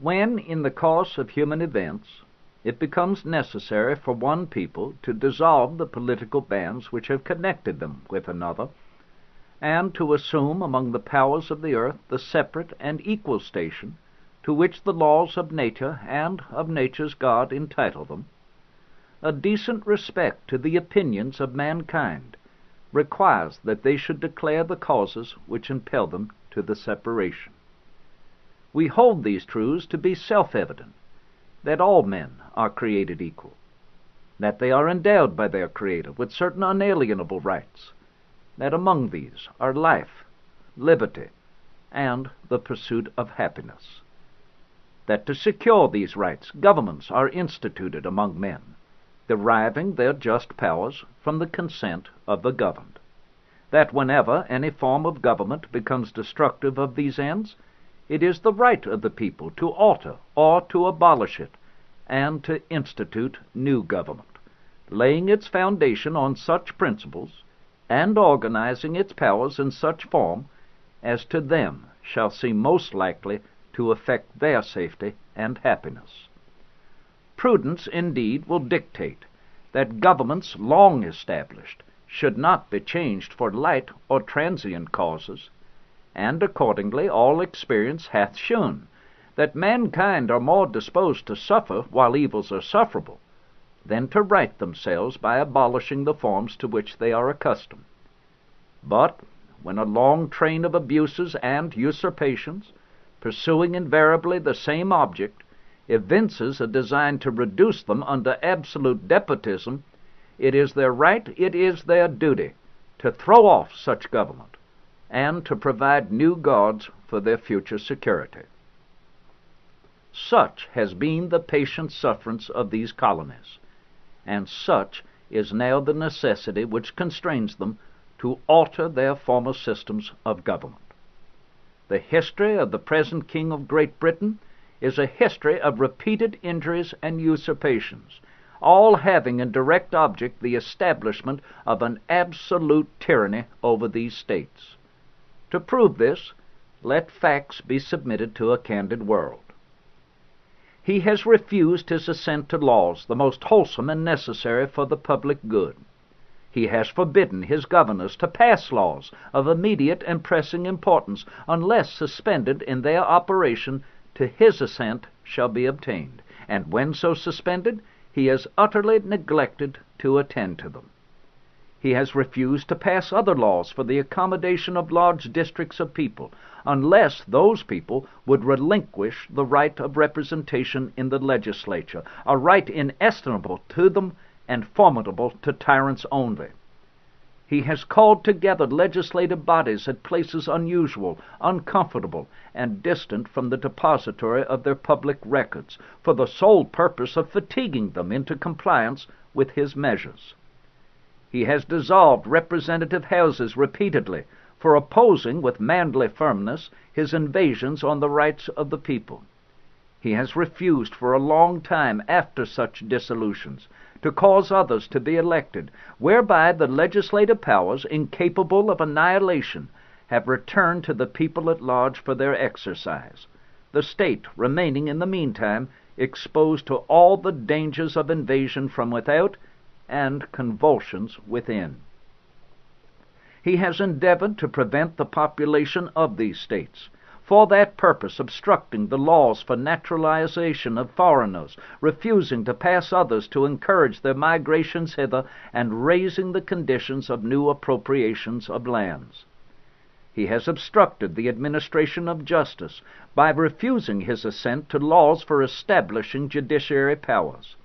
When, in the course of human events, it becomes necessary for one people to dissolve the political bands which have connected them with another, and to assume among the powers of the earth the separate and equal station to which the laws of nature and of nature's God entitle them, a decent respect to the opinions of mankind requires that they should declare the causes which impel them to the separation. We hold these truths to be self-evident, that all men are created equal, that they are endowed by their Creator with certain unalienable rights, that among these are life, liberty, and the pursuit of happiness, that to secure these rights governments are instituted among men, deriving their just powers from the consent of the governed, that whenever any form of government becomes destructive of these ends, it is the right of the people to alter or to abolish it, and to institute new government, laying its foundation on such principles, and organizing its powers in such form as to them shall seem most likely to affect their safety and happiness. Prudence, indeed, will dictate that governments long established should not be changed for light or transient causes, and accordingly all experience hath shewn that mankind are more disposed to suffer while evils are sufferable than to right themselves by abolishing the forms to which they are accustomed. But when a long train of abuses and usurpations, pursuing invariably the same object, evinces a design to reduce them under absolute despotism, it is their right, it is their duty, to throw off such government, and to provide new gods for their future security. Such has been the patient sufferance of these colonies, and such is now the necessity which constrains them to alter their former systems of government. The history of the present King of Great Britain is a history of repeated injuries and usurpations, all having in direct object the establishment of an absolute tyranny over these states. To prove this, let facts be submitted to a candid world. He has refused his assent to laws the most wholesome and necessary for the public good. He has forbidden his governors to pass laws of immediate and pressing importance unless suspended in their operation to his assent shall be obtained, and when so suspended, he has utterly neglected to attend to them. He has refused to pass other laws for the accommodation of large districts of people, unless those people would relinquish the right of representation in the legislature, a right inestimable to them and formidable to tyrants only. He has called together legislative bodies at places unusual, uncomfortable, and distant from the depository of their public records, for the sole purpose of fatiguing them into compliance with his measures. He has dissolved representative houses repeatedly for opposing with manly firmness his invasions on the rights of the people. He has refused for a long time after such dissolutions to cause others to be elected, whereby the legislative powers, incapable of annihilation, have returned to the people at large for their exercise, the state remaining in the meantime exposed to all the dangers of invasion from without and convulsions within. He has endeavored to prevent the population of these states, for that purpose obstructing the laws for naturalization of foreigners, refusing to pass others to encourage their migrations hither, and raising the conditions of new appropriations of lands. He has obstructed the administration of justice by refusing his assent to laws for establishing judiciary powers.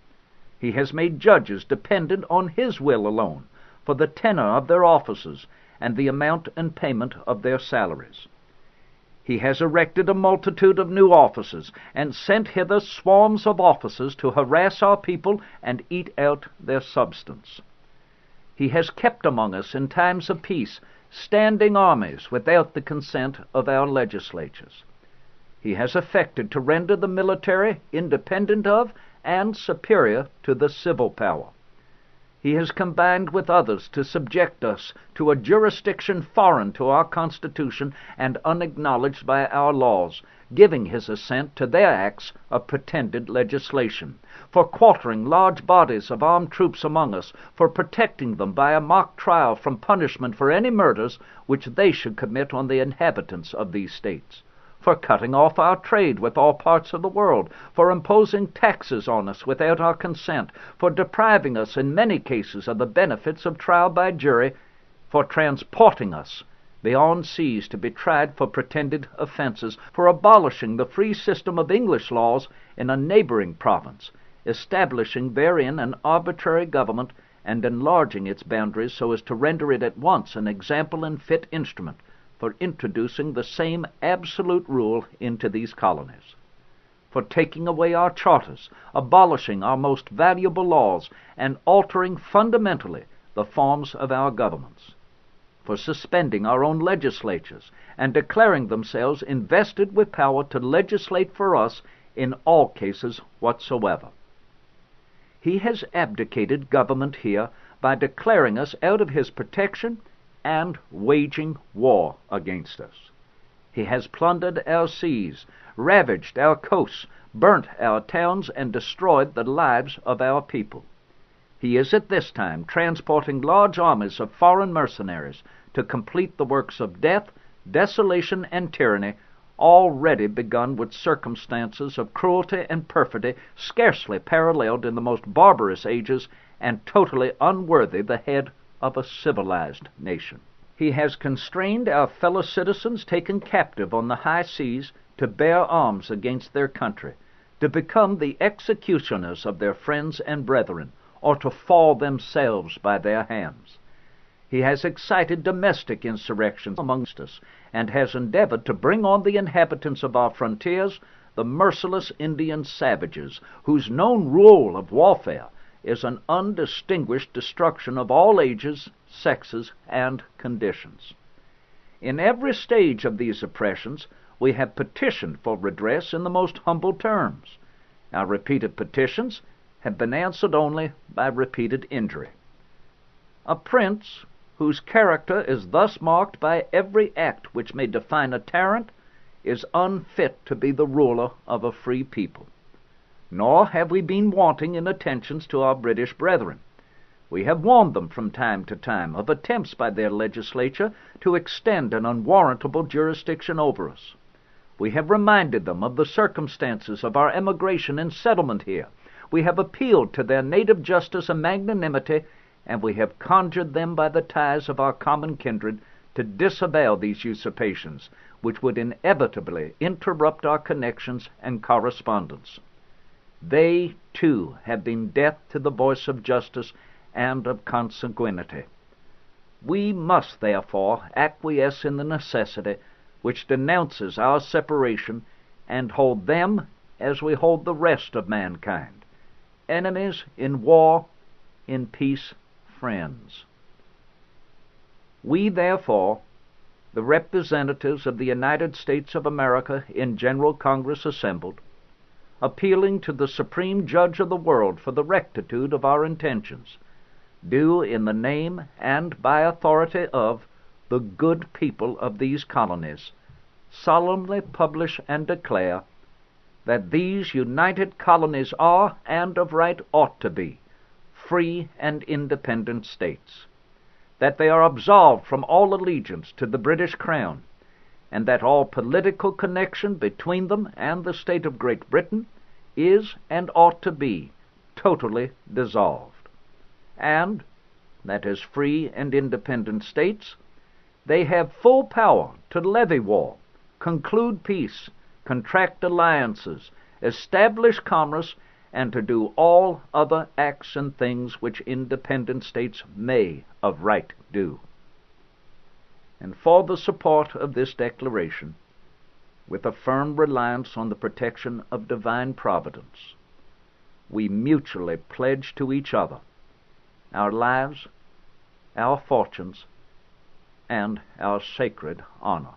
He has made judges dependent on his will alone for the tenure of their offices and the amount and payment of their salaries. He has erected a multitude of new offices, and sent hither swarms of officers to harass our people and eat out their substance. He has kept among us in times of peace standing armies without the consent of our legislatures. He has affected to render the military independent of and superior to the civil power. He has combined with others to subject us to a jurisdiction foreign to our Constitution and unacknowledged by our laws, giving his assent to their acts of pretended legislation, for quartering large bodies of armed troops among us, for protecting them by a mock trial from punishment for any murders which they should commit on the inhabitants of these states, for cutting off our trade with all parts of the world, for imposing taxes on us without our consent, for depriving us in many cases of the benefits of trial by jury, for transporting us beyond seas to be tried for pretended offenses, for abolishing the free system of English laws in a neighboring province, establishing therein an arbitrary government, and enlarging its boundaries so as to render it at once an example and fit instrument for introducing the same absolute rule into these colonies, for taking away our charters, abolishing our most valuable laws, and altering fundamentally the forms of our governments, for suspending our own legislatures and declaring themselves invested with power to legislate for us in all cases whatsoever. He has abdicated government here by declaring us out of his protection and waging war against us. He has plundered our seas, ravaged our coasts, burnt our towns, and destroyed the lives of our people. He is at this time transporting large armies of foreign mercenaries to complete the works of death, desolation, and tyranny, already begun with circumstances of cruelty and perfidy scarcely paralleled in the most barbarous ages, and totally unworthy the head of a civilized nation. He has constrained our fellow citizens taken captive on the high seas to bear arms against their country, to become the executioners of their friends and brethren, or to fall themselves by their hands. He has excited domestic insurrections amongst us, and has endeavored to bring on the inhabitants of our frontiers the merciless Indian savages, whose known rule of warfare is an undistinguished destruction of all ages, sexes, and conditions. In every stage of these oppressions we have petitioned for redress in the most humble terms. Our repeated petitions have been answered only by repeated injury. A prince whose character is thus marked by every act which may define a tyrant is unfit to be the ruler of a free people. Nor have we been wanting in attentions to our British brethren. We have warned them from time to time of attempts by their legislature to extend an unwarrantable jurisdiction over us. We have reminded them of the circumstances of our emigration and settlement here. We have appealed to their native justice and magnanimity, and we have conjured them by the ties of our common kindred to disavow these usurpations, which would inevitably interrupt our connections and correspondence. They, too, have been deaf to the voice of justice and of consanguinity. We must, therefore, acquiesce in the necessity which denounces our separation, and hold them as we hold the rest of mankind, enemies in war, in peace friends. We, therefore, the representatives of the United States of America in General Congress assembled, appealing to the Supreme Judge of the world for the rectitude of our intentions, do in the name and by authority of the good people of these colonies solemnly publish and declare that these united colonies are, and of right ought to be, free and independent states, that they are absolved from all allegiance to the British Crown, and that all political connection between them and the state of Great Britain is and ought to be totally dissolved, and that as free and independent states they have full power to levy war, conclude peace, contract alliances, establish commerce, and to do all other acts and things which independent states may of right do. And for the support of this declaration, with a firm reliance on the protection of divine providence, we mutually pledge to each other our lives, our fortunes, and our sacred honor.